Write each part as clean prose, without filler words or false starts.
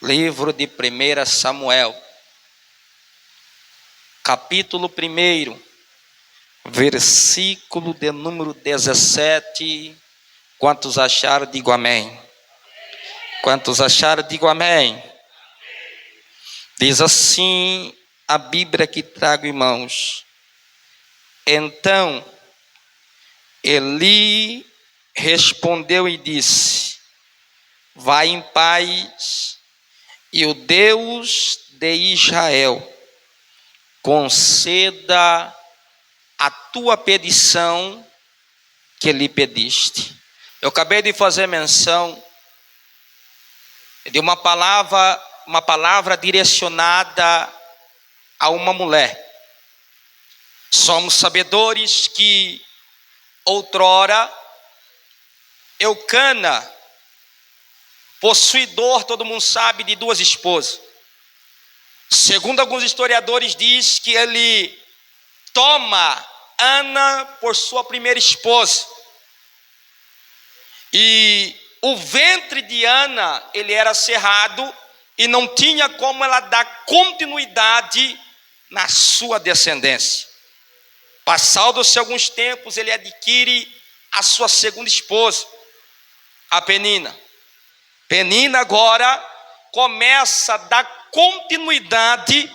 Livro de 1 Samuel, capítulo 1, versículo de número 17. Quantos acharam, digo amém. Quantos acharam, digo amém. Diz assim a Bíblia que trago, irmãos. Então Eli respondeu e disse: vai em paz, e o Deus de Israel conceda a tua petição que lhe pediste. Eu acabei de fazer menção de uma palavra direcionada a uma mulher. Somos sabedores que outrora Eucana, possuidor, todo mundo sabe, de 2 esposas. Segundo alguns historiadores, diz que ele toma Ana por sua primeira esposa. E o ventre de Ana, ele era cerrado e não tinha como ela dar continuidade na sua descendência. Passados-se alguns tempos, ele adquire a sua segunda esposa, a Penina. Penina agora começa a dar continuidade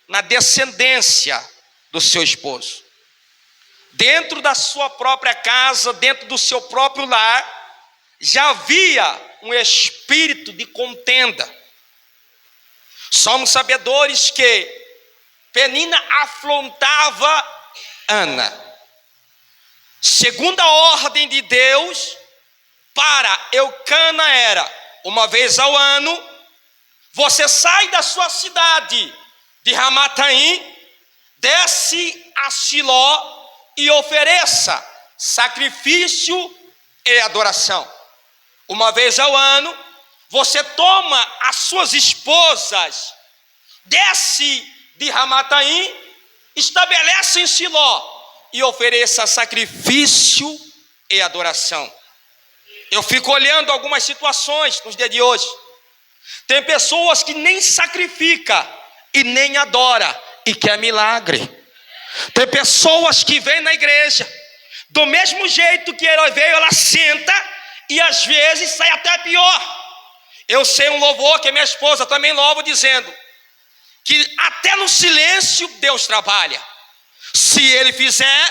na descendência do seu esposo. Dentro da sua própria casa, dentro do seu próprio lar, já havia um espírito de contenda. Somos sabedores que Penina afrontava Ana. Segundo a ordem de Deus, para Eucana era: uma vez ao ano, você sai da sua cidade de Ramataim, desce a Siló e ofereça sacrifício e adoração. Uma vez ao ano, você toma as suas esposas, desce de Ramataim, estabelece em Siló e ofereça sacrifício e adoração. Eu fico olhando algumas situações nos dias de hoje. Tem pessoas que nem sacrificam e nem adoram e quer milagre. Tem pessoas que vêm na igreja, do mesmo jeito que ela veio, ela senta e às vezes sai até pior. Eu sei um louvor que minha esposa também louva, dizendo que até no silêncio Deus trabalha. Se ele fizer,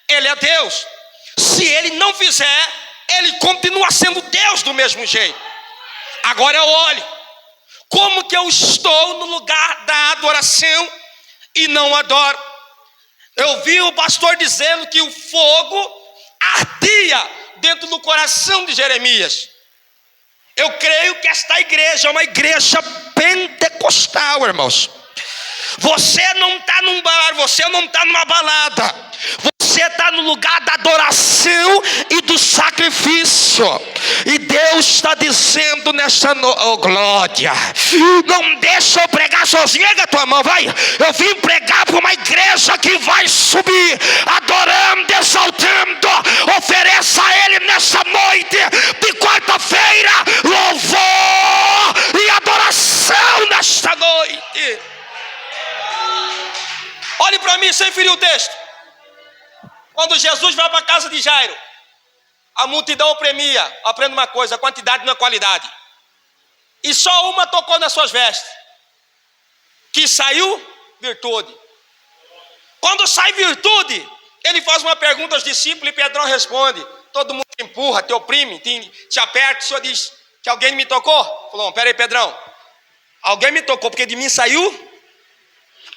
ele é Deus. Se ele não fizer, ele continua sendo Deus do mesmo jeito. Agora eu olho, como que eu estou no lugar da adoração e não adoro? Eu vi o pastor dizendo que o fogo ardia dentro do coração de Jeremias. Eu creio que esta igreja é uma igreja pentecostal, irmãos. Você não está num bar, você não está numa balada. Você está no lugar da adoração e do sacrifício. E Deus está dizendo nessa noite: oh glória, não deixa eu pregar sozinho. Erga a tua mão, vai. Eu vim pregar para uma igreja que vai subir, adorando, exaltando. Ofereça a Ele nessa noite de quarta-feira louvor e adoração nesta noite. Olhe para mim sem ferir o texto. Quando Jesus vai para a casa de Jairo, a multidão oprimia. Aprenda uma coisa: a quantidade não é qualidade. E só uma tocou nas suas vestes, que saiu virtude. Quando sai virtude, ele faz uma pergunta aos discípulos e Pedrão responde: todo mundo te empurra, te oprime, te aperta. O Senhor diz que alguém me tocou? Falou: peraí, Pedrão, alguém me tocou porque de mim saiu?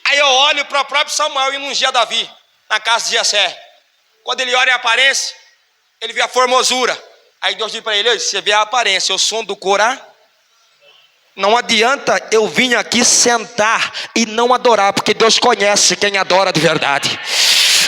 Aí eu olho para o próprio Samuel e ungia Davi na casa de Jessé. Quando ele olha a aparência, ele vê a formosura. Aí Deus diz para ele: você vê a aparência, eu sou do coração. Não adianta eu vir aqui sentar e não adorar, porque Deus conhece quem adora de verdade.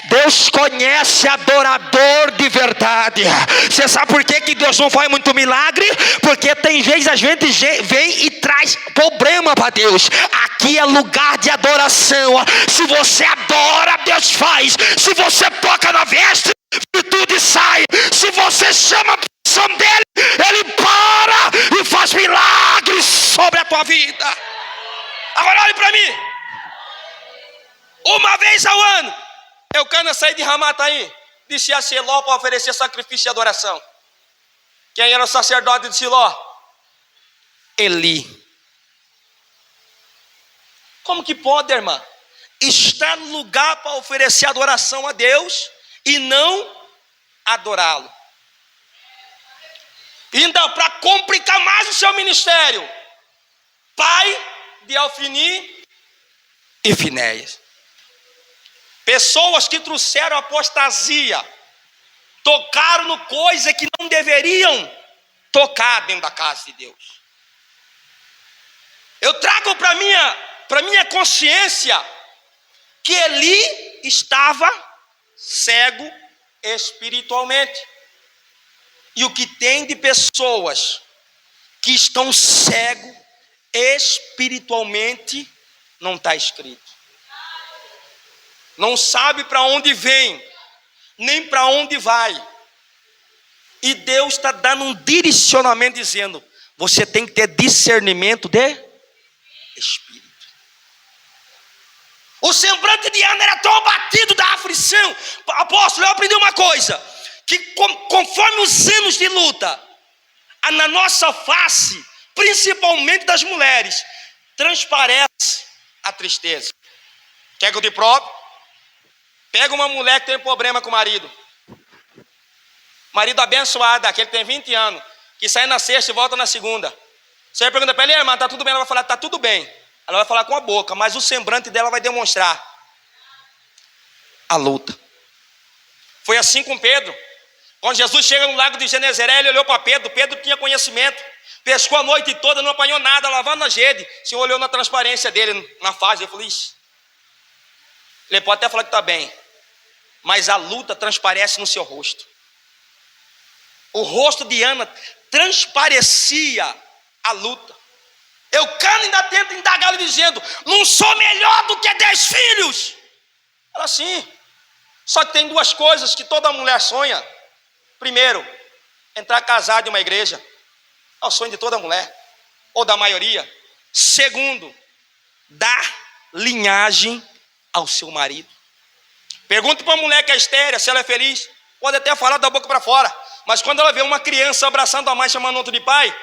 Deus conhece adorador de verdade. Você sabe por que Deus não faz muito milagre? Porque tem vezes a gente vem e traz problema para Deus. Aqui é lugar de adoração. Se você adora, Deus faz. Se você toca na veste, virtude sai. Se você chama a atenção dele, ele para e faz milagres. sobre a tua vida. Agora olhe para mim. Uma vez ao ano, Eucana saía de Ramataim, descia a Siló para oferecer sacrifício de adoração. Quem era o sacerdote de Siló? Eli. Como que pode, irmã, estar no lugar para oferecer adoração a Deus e não adorá-lo? Então, para complicar mais o seu ministério, pai de Ofni e Finéias. Pessoas que trouxeram apostasia, tocaram no coisa que não deveriam tocar dentro da casa de Deus. Eu trago para minha consciência que Eli estava cego espiritualmente. E o que tem de pessoas que estão cegos espiritualmente não está escrito. Não sabe para onde vem, nem para onde vai. E Deus está dando um direcionamento dizendo: você tem que ter discernimento de espírito. O semblante de Ana era tão abatido da aflição. Apóstolo, eu aprendi uma coisa: que conforme os anos de luta, na nossa face, principalmente das mulheres, transparece a tristeza. Quer que eu te prove? Pega uma mulher que tem problema com o marido. Marido abençoado, aquele que tem 20 anos, que sai na sexta e volta na segunda. Você pergunta para ele: irmã, está tudo bem? Ela vai falar: está tudo bem. Ela vai falar com a boca, mas o semblante dela vai demonstrar a luta. Foi assim com Pedro. Quando Jesus chega no lago de Genezaré, ele olhou para Pedro. Pedro tinha conhecimento, pescou a noite toda, não apanhou nada, lavando as redes. O Senhor olhou na transparência dele, na face, ele falou: isso. Ele pode até falar que está bem, mas a luta transparece no seu rosto. O rosto de Ana transparecia a luta. Eucana ainda tenta indagá-lo dizendo: não sou melhor do que 10 filhos. Ela: sim, só que tem duas coisas que toda mulher sonha. Primeiro, entrar casada em uma igreja. É o sonho de toda mulher, ou da maioria. Segundo, dar linhagem ao seu marido. Pergunta para uma mulher que é estéril se ela é feliz. Pode até falar da boca para fora, mas quando ela vê uma criança abraçando a mãe, chamando outro de pai,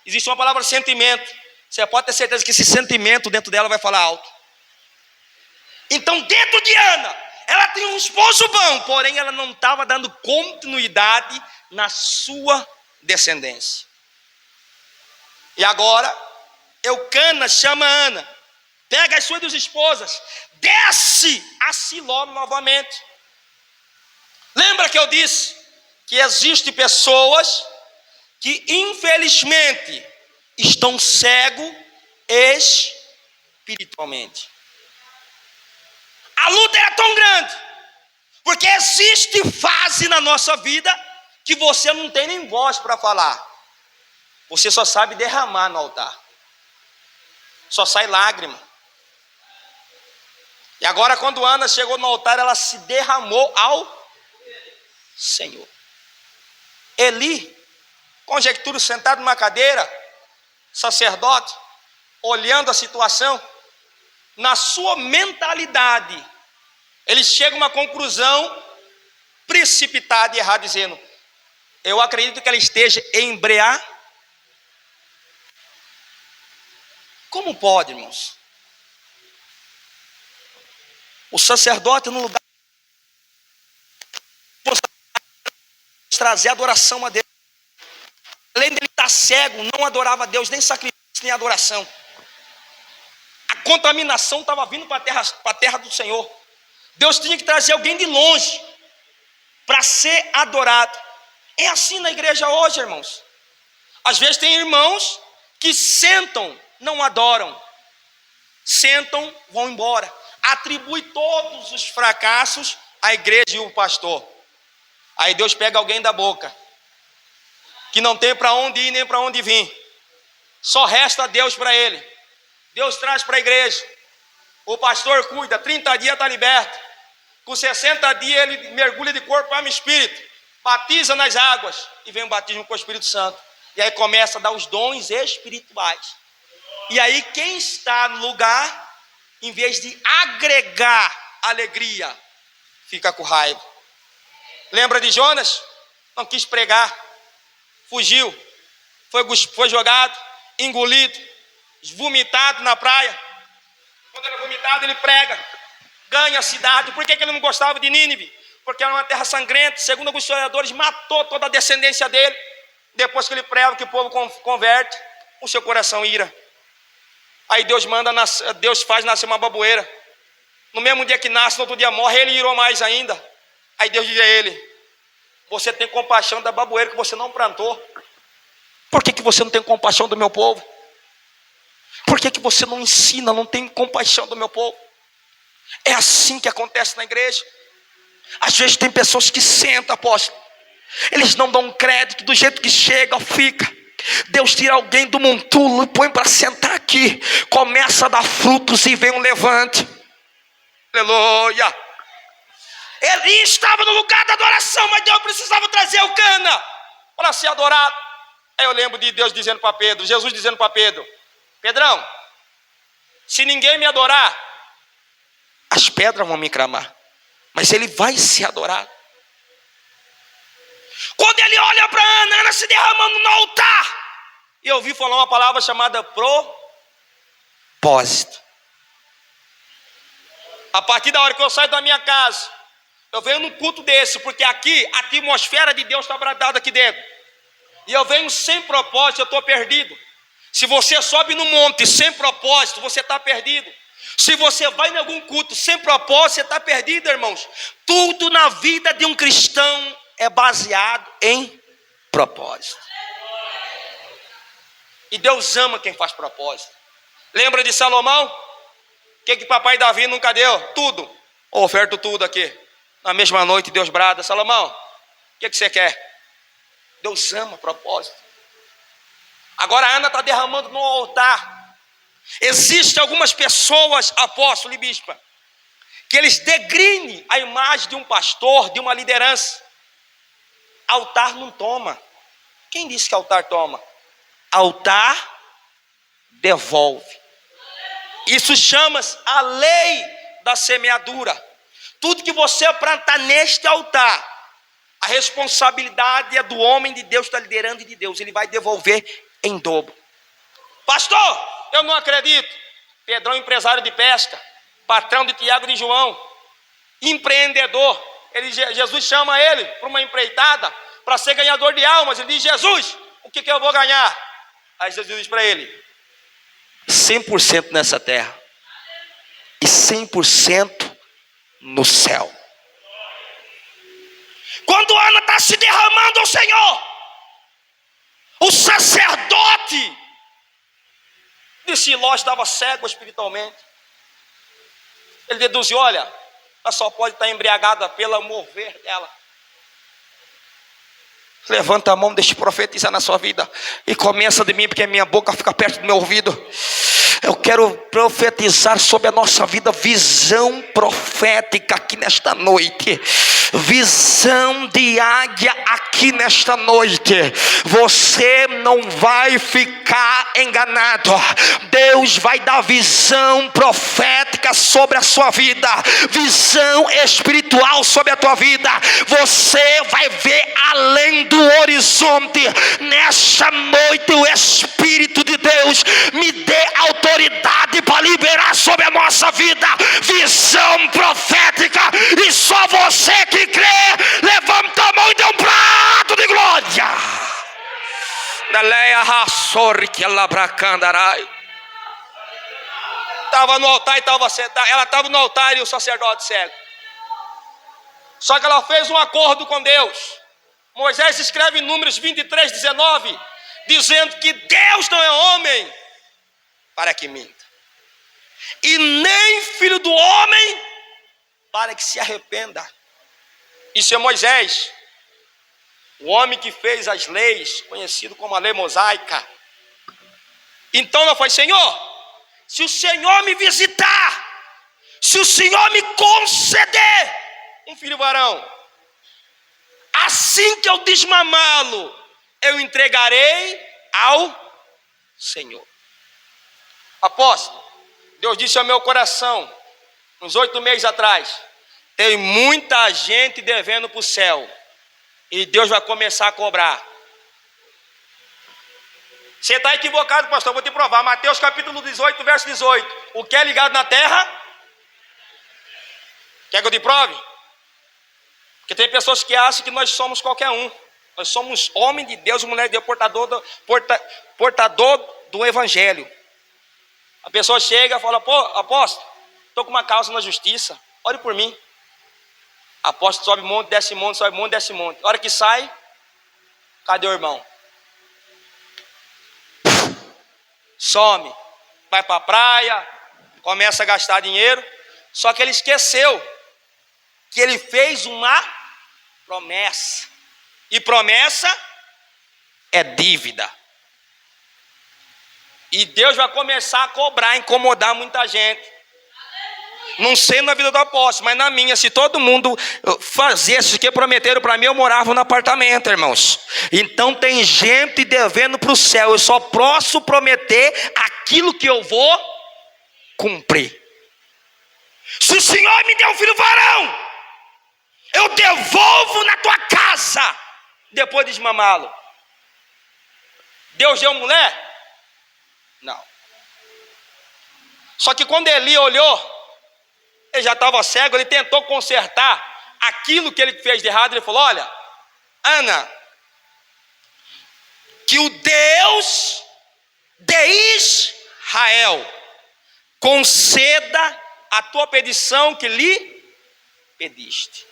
existe uma palavra sentimento. Você pode ter certeza que esse sentimento dentro dela vai falar alto. Então, dentro de Ana, ela tem um esposo bom, porém ela não estava dando continuidade na sua descendência. E agora, Eucana chama Ana, pega as suas duas esposas, desce a Siló novamente. Lembra que eu disse que existem pessoas que infelizmente estão cegos espiritualmente. A luta era tão grande, porque existe fase na nossa vida que você não tem nem voz para falar. Você só sabe derramar no altar. Só sai lágrima. E agora, quando Ana chegou no altar, ela se derramou ao Senhor. Eli, conjectura, sentado numa cadeira, sacerdote, olhando a situação, na sua mentalidade, ele chega a uma conclusão precipitada e errada, dizendo: eu acredito que ela esteja embriagada. Como pode, irmãos? O sacerdote, no lugar de trazer adoração a Deus, além de ele estar cego, não adorava a Deus, nem sacrifício, nem adoração. A contaminação estava vindo para a terra do Senhor. Deus tinha que trazer alguém de longe para ser adorado. É assim na igreja hoje, irmãos. Às vezes tem irmãos que sentam, não adoram. Sentam, vão embora. Atribui todos os fracassos à igreja e ao pastor. Aí Deus pega alguém da boca, que não tem para onde ir nem para onde vir. Só resta Deus para ele. Deus traz para a igreja. O pastor cuida, 30 dias está liberto. Com 60 dias ele mergulha de corpo, alma e espírito. Batiza nas águas e vem o batismo com o Espírito Santo. E aí começa a dar os dons espirituais. E aí quem está no lugar, em vez de agregar alegria, fica com raiva. Lembra de Jonas? Não quis pregar, fugiu, foi jogado, engolido, vomitado na praia. Quando ele é vomitado, ele prega, ganha a cidade. Por que ele não gostava de Nínive? Porque era uma terra sangrenta. Segundo alguns historiadores, matou toda a descendência dele. Depois que ele prega, que o povo converte, o seu coração ira. Aí Deus faz nascer uma baboeira. No mesmo dia que nasce, no outro dia morre, ele irou mais ainda. Aí Deus diz a ele: você tem compaixão da baboeira que você não plantou. Por que você não tem compaixão do meu povo? Por que você não ensina, não tem compaixão do meu povo? É assim que acontece na igreja. Às vezes tem pessoas que sentam, apóstolo, eles não dão crédito, do jeito que chega, fica. Deus tira alguém do montulo e põe para sentar aqui, começa a dar frutos e vem um levante. Aleluia. Ele estava no lugar da adoração, mas Deus precisava trazer o cana para ser adorado. Aí eu lembro de Deus dizendo para Pedro, Jesus dizendo para Pedro: Pedrão, se ninguém me adorar, as pedras vão me clamar, mas ele vai ser adorado. Quando ele olha para Ana, Ana se derramando no altar, e eu ouvi falar uma palavra chamada propósito. A partir da hora que eu saio da minha casa, eu venho num culto desse, porque aqui a atmosfera de Deus está bradada aqui dentro. E eu venho sem propósito, eu estou perdido. Se você sobe no monte sem propósito, você está perdido. Se você vai em algum culto sem propósito, você está perdido, irmãos. Tudo na vida de um cristão é baseado em propósito. E Deus ama quem faz propósito. Lembra de Salomão? O que papai Davi nunca deu? Tudo. Oferto tudo aqui. Na mesma noite Deus brada: Salomão, o que você quer? Deus ama propósito. Agora a Ana está derramando no altar. Existem algumas pessoas, apóstolo e bispa, que eles degrinem a imagem de um pastor, de uma liderança. Altar não toma. Quem disse que altar toma? Altar devolve. Isso chama-se a lei da semeadura. Tudo que você plantar neste altar, a responsabilidade é do homem de Deus, está liderando e de Deus. Ele vai devolver em dobro. Pastor, eu não acredito. Pedrão, empresário de pesca, patrão de Tiago e de João, empreendedor. Jesus chama ele para uma empreitada, para ser ganhador de almas. Ele diz: Jesus, o que eu vou ganhar? Aí Jesus diz para ele: 100% nessa terra e 100% no céu. Quando Ana está se derramando ao Senhor, o sacerdote de Siló estava cego espiritualmente. Ele deduziu: olha, ela só pode estar embriagada pelo mover dela. Levanta a mão, deixa eu profetizar na sua vida. E começa de mim, porque a minha boca fica perto do meu ouvido. Eu quero profetizar sobre a nossa vida, visão profética aqui nesta noite. Visão de águia aqui nesta noite. Você não vai ficar enganado. Deus vai dar visão profética sobre a sua vida, visão espiritual sobre a tua vida. Você vai ver além do horizonte. Nesta noite o Espírito de Deus me dê autoridade para liberar sobre a nossa vida visão profética. E só você que crê, levanta a mão e dê um prato de glória. Estava no altar e estava sentada. Ela estava no altar e o sacerdote cego. Só que ela fez um acordo com Deus. Moisés escreve em Números 23:19, dizendo que Deus não é homem para que minta, e nem filho do homem para que se arrependa. Isso é Moisés, o homem que fez as leis, conhecido como a lei mosaica. Então ela foi: Senhor, se o Senhor me visitar, se o Senhor me conceder um filho varão, assim que eu desmamá-lo, eu entregarei ao Senhor. Apóstolo, Deus disse ao meu coração, uns 8 meses atrás, tem muita gente devendo para o céu, e Deus vai começar a cobrar. Você está equivocado, pastor, vou te provar. Mateus capítulo 18, verso 18. O que é ligado na terra? Quer que eu te prove? Porque tem pessoas que acham que nós somos qualquer um. Nós somos homem de Deus, mulher de Deus, portador do evangelho. A pessoa chega e fala, pô, apóstolo, estou com uma causa na justiça, ore por mim. Apóstolo sobe monte, desce monte, sobe monte, desce monte. A hora que sai, cadê o irmão? Some, vai para a praia, começa a gastar dinheiro. Só que ele esqueceu que ele fez uma promessa. E promessa é dívida. E Deus vai começar a cobrar, incomodar muita gente. Não sei na vida do apóstolo, mas na minha, se todo mundo fizesse o que prometeram para mim, eu morava no apartamento, irmãos. Então tem gente devendo para o céu. Eu só posso prometer aquilo que eu vou cumprir. Se o Senhor me der um filho varão, eu devolvo na tua casa, depois de desmamá-lo. Deus deu mulher? Não. Só que quando Eli olhou, ele já estava cego, ele tentou consertar aquilo que ele fez de errado. Ele falou, olha, Ana, que o Deus de Israel conceda a tua petição que lhe pediste.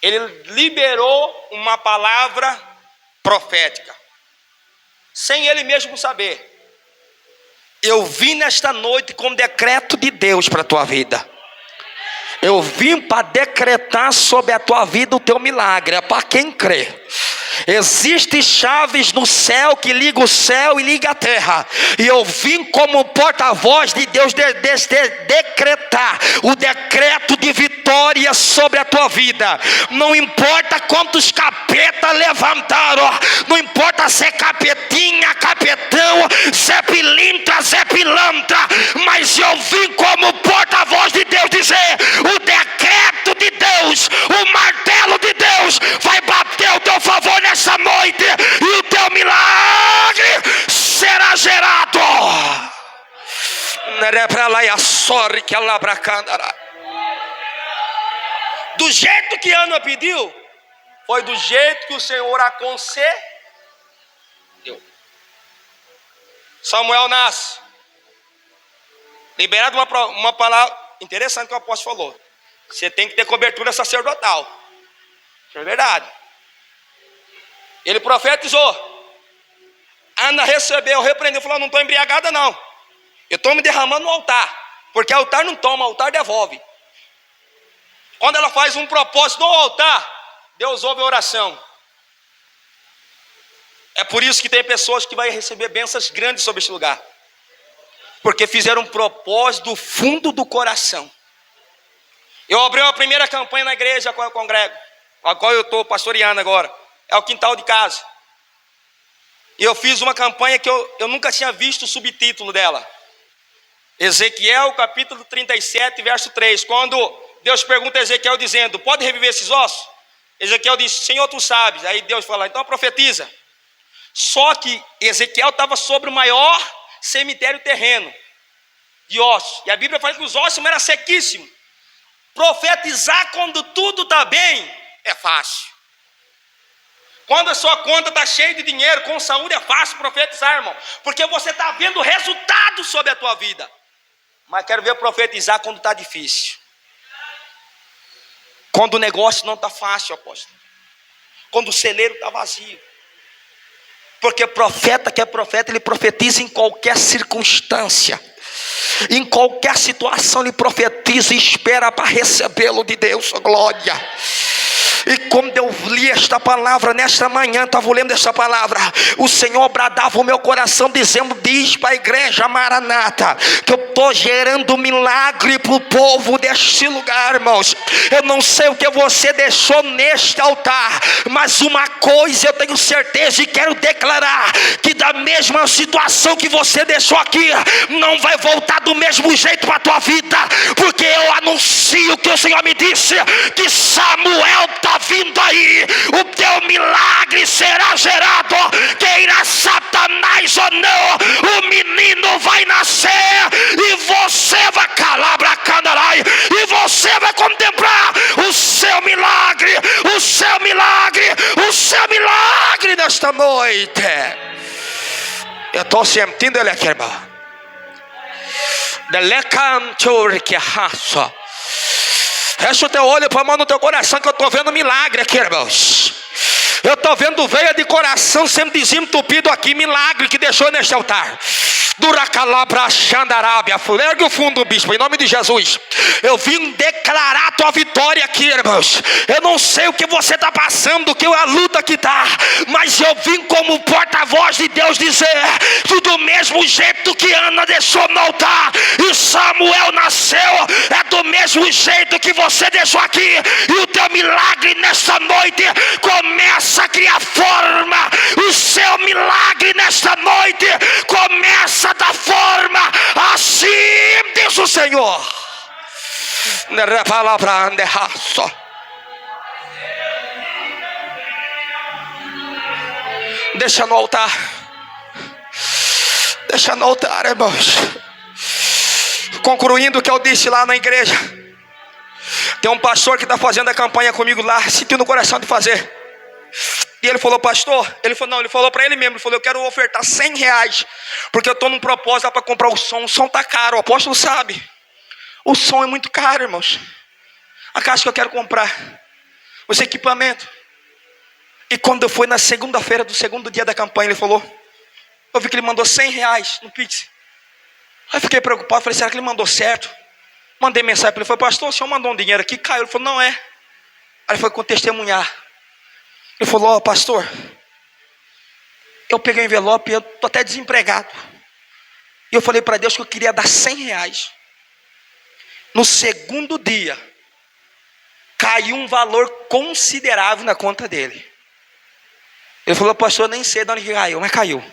Ele liberou uma palavra profética, sem ele mesmo saber. Eu vim nesta noite com decreto de Deus para a tua vida. Eu vim para decretar sobre a tua vida o teu milagre. É para quem crê. Existem chaves no céu que ligam o céu e ligam a terra. E eu vim como porta-voz de Deus decretar o decreto de vitória sobre a tua vida. Não importa quantos capetas levantaram, não importa se é capetinha, capetão, se é pilintra, se é pilantra, mas eu vim como porta-voz de Deus dizer: o decreto de Deus, o martelo de Deus vai bater o teu favor nessa noite, e o teu milagre será gerado. Do jeito que Ana pediu, foi do jeito que o Senhor aconselhou. Samuel nasce, liberado uma palavra interessante que o apóstolo falou: você tem que ter cobertura sacerdotal. Isso é verdade. Ele profetizou. Ana recebeu, repreendeu, falou: não estou embriagada não, eu estou me derramando no altar, porque altar não toma, altar devolve. Quando ela faz um propósito no altar, Deus ouve a oração. É por isso que tem pessoas que vão receber bênçãos grandes sobre este lugar, porque fizeram um propósito do fundo do coração. Eu abri uma primeira campanha na igreja a qual eu congrego, a qual eu estou pastoreando agora, é o quintal de casa. E eu fiz uma campanha que eu nunca tinha visto o subtítulo dela. Ezequiel capítulo 37, verso 3. Quando Deus pergunta a Ezequiel dizendo: pode reviver esses ossos? Ezequiel disse: Senhor, tu sabes. Aí Deus fala: então profetiza. Só que Ezequiel estava sobre o maior cemitério terreno de ossos. E a Bíblia fala que os ossos eram sequíssimos. Profetizar quando tudo está bem é fácil. Quando a sua conta está cheia de dinheiro, com saúde, é fácil profetizar, irmão, porque você está vendo resultado sobre a tua vida. Mas quero ver profetizar quando está difícil, quando o negócio não está fácil, apóstolo, quando o celeiro está vazio. Porque profeta que é profeta, ele profetiza em qualquer circunstância, em qualquer situação ele profetiza e espera para recebê-lo de Deus, glória. E quando eu li esta palavra nesta manhã, estava lendo esta palavra, o Senhor bradava o meu coração dizendo: diz para a igreja Maranata que eu estou gerando milagre para o povo deste lugar, irmãos. Eu não sei o que você deixou neste altar, mas uma coisa eu tenho certeza e quero declarar: que da mesma situação que você deixou aqui, não vai voltar do mesmo jeito para a tua vida, porque eu anuncio que o Senhor me disse que Samuel está vindo aí, o teu milagre será gerado, queira Satanás ou não, o menino vai nascer e você vai calabra-candarai, e você vai contemplar o seu milagre, o seu milagre, o seu milagre nesta noite. Eu estou sentindo ele aqui, irmão. Fecha o teu olho, põe a mão no teu coração, que eu estou vendo milagre aqui, irmãos. Eu estou vendo veia de coração sendo desentupido aqui, milagre que deixou neste altar. Duracalabra Xandarábia. Ergue o fundo, bispo, em nome de Jesus. Eu vim declarar a tua vitória aqui, irmãos. Eu não sei o que você está passando, que a luta que está, mas eu vim como porta-voz de Deus dizer que do mesmo jeito que Ana deixou no altar e Samuel nasceu, é do mesmo jeito que você deixou aqui, e o teu milagre nesta noite começa a criar forma. O seu milagre nesta noite começa a dar forma, assim diz o Senhor. Deixa no altar, deixa no altar, irmãos. Concluindo o que eu disse lá na igreja, tem um pastor que está fazendo a campanha comigo lá, sentiu no coração de fazer. E ele falou: pastor, ele falou para ele mesmo, ele falou: eu quero ofertar R$100, porque eu estou num propósito para comprar o som está caro, o apóstolo sabe, o som é muito caro, irmãos. A caixa que eu quero comprar, os equipamentos. E quando eu fui na segunda-feira do segundo dia da campanha, ele falou, eu vi que ele mandou R$100 no Pix. Aí fiquei preocupado, falei: será que ele mandou certo? Mandei mensagem para ele, falei: pastor, o senhor mandou um dinheiro aqui, caiu. Ele falou: não é. Aí ele foi com testemunhar. Ele falou: ó, pastor, eu peguei o envelope e eu estou até desempregado. E eu falei para Deus que eu queria dar R$100. No segundo dia, caiu um valor considerável na conta dele. Ele falou: pastor, eu nem sei de onde caiu, mas caiu.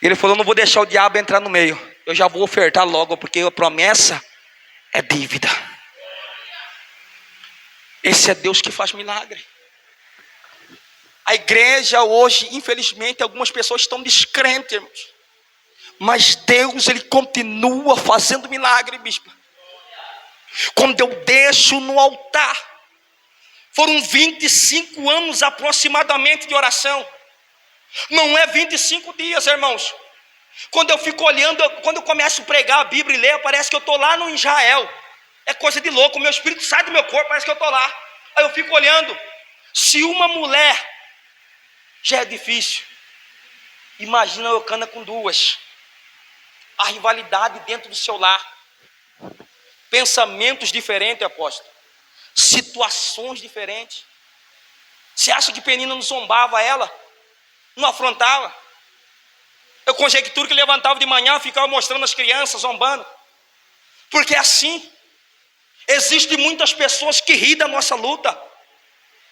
Ele falou: não vou deixar o diabo entrar no meio, eu já vou ofertar logo, porque a promessa é dívida. Esse é Deus que faz milagre. A igreja hoje, infelizmente, algumas pessoas estão descrentes, irmãos. Mas Deus, Ele continua fazendo milagre, bispo. Quando eu deixo no altar, foram 25 anos aproximadamente de oração. Não é 25 dias, irmãos. Quando eu fico olhando, quando eu começo a pregar a Bíblia e ler, parece que eu estou lá no Israel. É coisa de louco, o meu espírito sai do meu corpo, parece que eu estou lá. Aí eu fico olhando. Se uma mulher já é difícil, imagina eu cana com duas. A rivalidade dentro do seu lar, pensamentos diferentes, apóstolo, situações diferentes. Você acha que Penina não zombava ela? Não afrontava? Eu conjecturo que levantava de manhã, ficava mostrando as crianças, zombando. Porque é assim. Existem muitas pessoas que riem da nossa luta.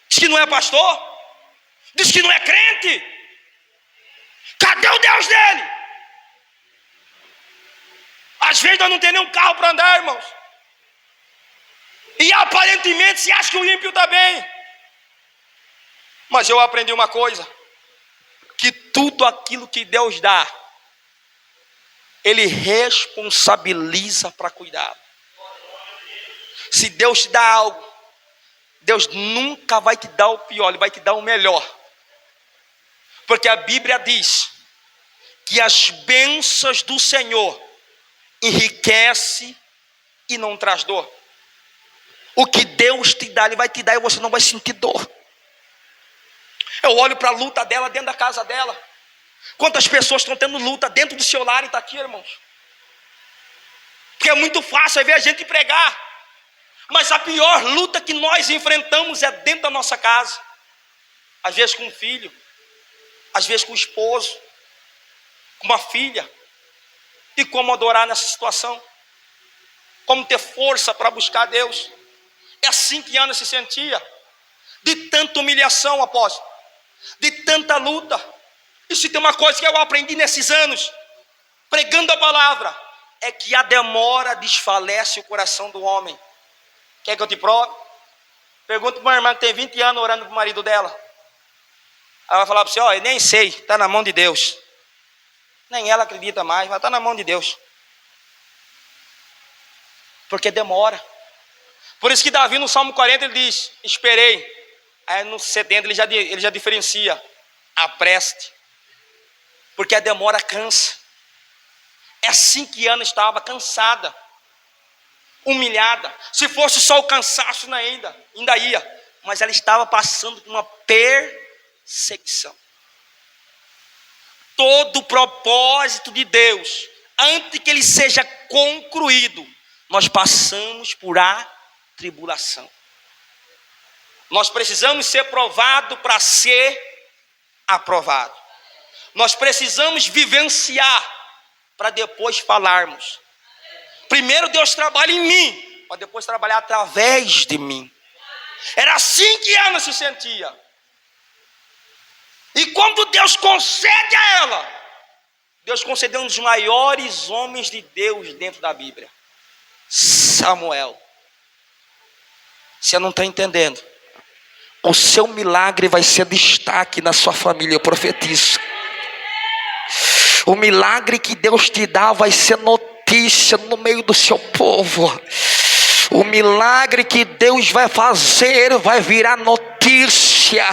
Diz que não é pastor, diz que não é crente. Cadê o Deus dele? Às vezes nós não temos nem um carro para andar, irmãos. E aparentemente se acha que o ímpio está bem. Mas eu aprendi uma coisa, que tudo aquilo que Deus dá, Ele responsabiliza para cuidar. Se Deus te dá algo, Deus nunca vai te dar o pior, Ele vai te dar o melhor. Porque a Bíblia diz que as bênçãos do Senhor enriquece e não traz dor. O que Deus te dá, Ele vai te dar e você não vai sentir dor. Eu olho para a luta dela dentro da casa dela. Quantas pessoas estão tendo luta dentro do seu lar e está aqui, irmãos? Porque é muito fácil ver a gente pregar. Mas a pior luta que nós enfrentamos é dentro da nossa casa. às vezes com um filho, às vezes com o esposo, com uma filha. E como adorar nessa situação? Como ter força para buscar Deus? É assim que Ana se sentia, de tanta humilhação, apóstolo, de tanta luta. E se tem uma coisa que eu aprendi nesses anos, pregando a palavra, é que a demora desfalece o coração do homem. Quer que eu te prove? Pergunta para uma irmã que tem 20 anos orando para o marido dela. Ela vai falar para você: ó, eu nem sei, está na mão de Deus. Nem ela acredita mais, mas está na mão de Deus. Porque demora. Por isso que Davi no Salmo 40 ele diz: esperei. Aí no 70 ele já diferencia: apreste. Porque a demora cansa. É assim que Ana estava, cansada, humilhada. Se fosse só o cansaço ainda ia. Mas ela estava passando por uma perseguição. Todo o propósito de Deus, antes que ele seja concluído, nós passamos por tribulação. Nós precisamos ser provados para ser aprovado. Nós precisamos vivenciar para depois falarmos. Primeiro Deus trabalha em mim, para depois trabalhar através de mim. Era assim que Ana se sentia. E quando Deus concede a ela, Deus concedeu um dos maiores homens de Deus dentro da Bíblia, Samuel. Você não está entendendo? O seu milagre vai ser destaque na sua família, eu profetizo. O milagre que Deus te dá vai ser notícia no meio do seu povo. O milagre que Deus vai fazer vai virar notícia.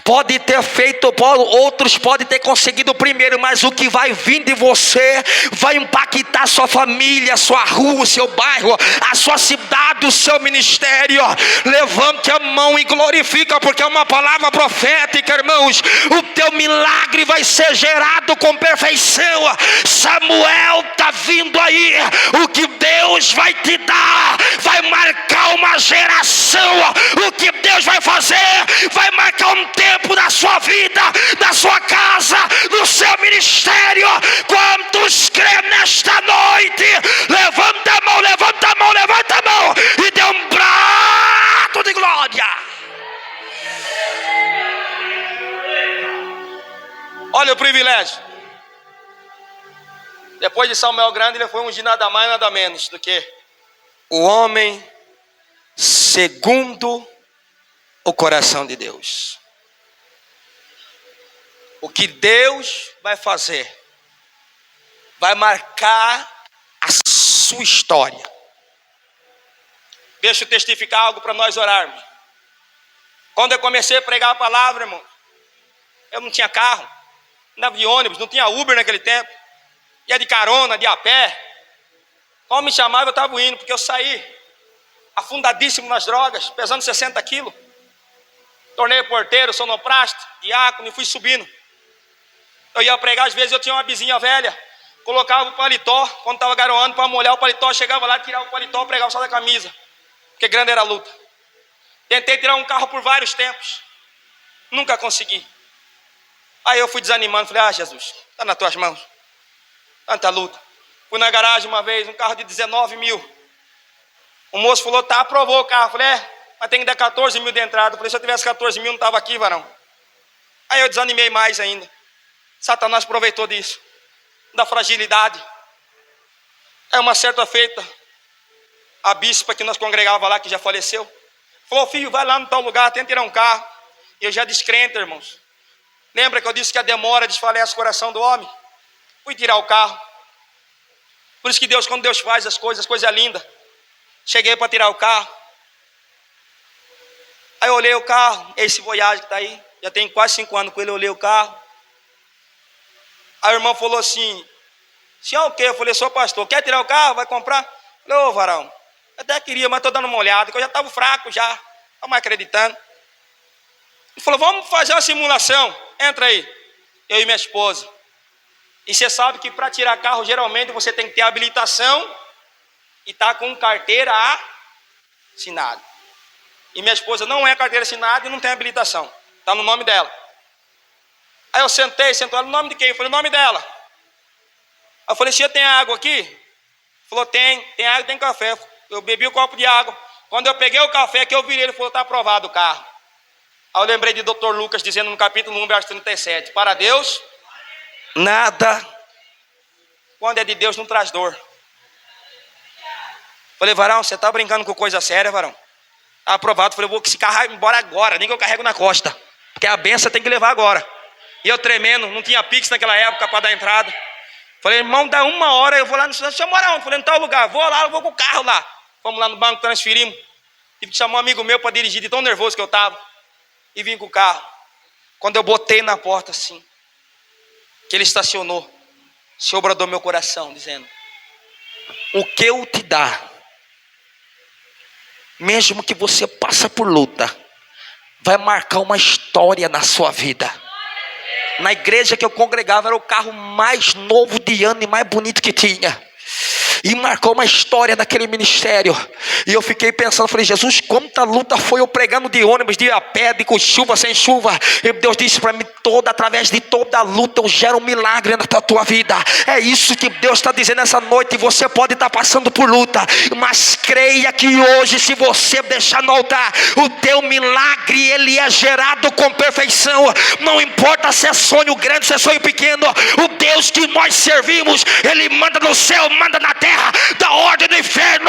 Pode ter feito, outros podem ter conseguido primeiro, mas o que vai vir de você vai impactar a sua família, a sua rua, o seu bairro, a sua cidade, o seu ministério. Levante a mão e glorifica, porque é uma palavra profética, irmãos. O teu milagre vai ser gerado com perfeição. Samuel está vindo aí. O que Deus vai te dar vai marcar uma geração. O que Deus vai fazer vai marcar um tempo da sua vida, da sua casa, do seu ministério. Quantos crê nesta noite? Levanta a mão, levanta a mão, levanta a mão e dê um brado de glória. Olha o privilégio. Depois de Samuel grande, ele foi ungido nada mais nada menos do que o homem segundo o coração de Deus. O que Deus vai fazer vai marcar a sua história. Deixa eu testificar algo para nós orarmos. Quando eu comecei a pregar a palavra, irmão, eu não tinha carro, não andava de ônibus, não tinha Uber naquele tempo, ia de carona, de a pé. Quando me chamava eu estava indo, porque eu saí afundadíssimo nas drogas, pesando 60 quilos. Tornei porteiro, sonoplasta, diácono e fui subindo. Eu ia pregar, às vezes eu tinha uma vizinha velha, colocava o paletó, quando estava garoando, para molhar o paletó, chegava lá, tirava o paletó, pregava só da camisa, porque grande era a luta. Tentei tirar um carro por vários tempos, nunca consegui. Aí eu fui desanimando, falei: Jesus, está nas tuas mãos, tanta luta. Fui na garagem uma vez, um carro de 19 mil. O moço falou: tá, aprovou o carro. Eu falei: mas tem que dar 14 mil de entrada. Eu falei: se eu tivesse 14 mil, não estava aqui, varão. Aí eu desanimei mais ainda. Satanás aproveitou disso, da fragilidade. É uma certa feita, a bispa que nós congregava lá, que já faleceu, falou: filho, vai lá no tal lugar, tenta tirar um carro. E eu já descrente, irmãos. Lembra que eu disse que a demora desfalece o coração do homem? Fui tirar o carro. Por isso que Deus, quando Deus faz as coisas é linda. Cheguei para tirar o carro. Aí eu olhei o carro, esse Voyage que está aí, já tem quase 5 anos com ele, eu olhei o carro. Aí o irmão falou assim: senhor o quê? Eu falei: sou pastor, quer tirar o carro? Vai comprar? Eu falei: ô varão, eu até queria, mas estou dando uma olhada, que eu já estava fraco já, estava mais acreditando. Ele falou: vamos fazer uma simulação, entra aí, eu e minha esposa. E você sabe que para tirar carro, geralmente você tem que ter habilitação e estar com carteira assinada. E minha esposa não é carteira assinada e não tem habilitação. Está no nome dela. Aí eu sentou ela, no nome de quem? Eu falei, o nome dela. Aí eu falei, tia, tem água aqui? Falou, tem água, tem café. Eu bebi o copo de água. Quando eu peguei o café, que eu virei, ele falou, está aprovado o carro. Aí eu lembrei de Dr. Lucas dizendo no capítulo 1, verso 37, para Deus, nada, quando é de Deus, não traz dor. Falei, varão, você está brincando com coisa séria, varão? Aprovado. Falei, vou que esse carro vai embora agora, nem que eu carrego na costa, porque a benção tem que levar agora. E eu tremendo, não tinha Pix naquela época para dar entrada. Falei, irmão, dá 1 hora, eu vou lá no... Você mora onde? Falei, em tal lugar, vou lá, eu vou com o carro lá. Fomos lá no banco, transferimos. Tive que chamar um amigo meu para dirigir, de tão nervoso que eu estava. E vim com o carro. Quando eu botei na porta assim, que ele estacionou, o Senhor bradou meu coração, dizendo, o que eu te dar, mesmo que você passe por luta, vai marcar uma história na sua vida. Na igreja que eu congregava, era o carro mais novo de ano e mais bonito que tinha. E marcou uma história naquele ministério. E eu fiquei pensando, falei, Jesus, quanta luta foi eu pregando de ônibus, de a pé, de com chuva, sem chuva. E Deus disse para mim, através de toda a luta eu gero um milagre na tua vida. É isso que Deus está dizendo essa noite. Você pode estar passando por luta, mas creia que hoje, se você deixar no altar, o teu milagre, ele é gerado com perfeição. Não importa se é sonho grande, se é sonho pequeno. O Deus que nós servimos, ele manda no céu, manda na terra, da ordem do inferno,